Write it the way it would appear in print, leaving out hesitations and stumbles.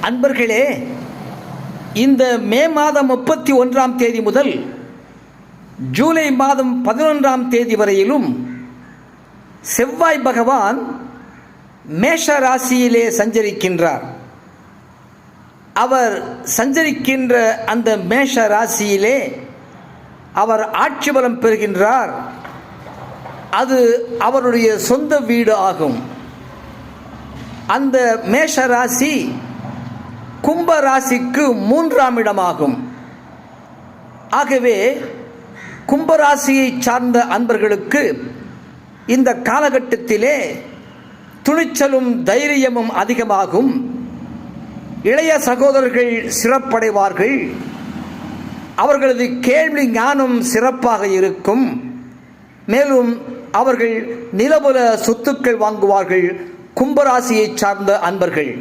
அன்பர்களே, இந்த மே மாதம் 31ஆம் தேதி முதல் ஜூலை மாதம் 11ஆம் தேதி வரையிலும் செவ்வாய் பகவான் மேஷ ராசியிலே சஞ்சரிக்கின்றார். அவர் சஞ்சரிக்கின்ற அந்த மேஷ ராசியிலே அவர் ஆட்சி பலம் பெறுகின்றார். அது அவருடைய சொந்த வீடு ஆகும். அந்த மேஷ ராசி கும்ப ராசிக்கு 3ஆம் இடமாகும். ஆகவே கும்பராசியை சார்ந்த அன்பர்களுக்கு இந்த காலகட்டத்திலே துணிச்சலும் தைரியமும் அதிகமாகும். இளைய சகோதரர்கள் சிறப்படைவார்கள். அவர்களது கேள்வி ஞானம் சிறப்பாக இருக்கும். மேலும் அவர்கள் நிலபுல சொத்துக்கள் வாங்குவார்கள். கும்பராசியை சார்ந்த அன்பர்கள்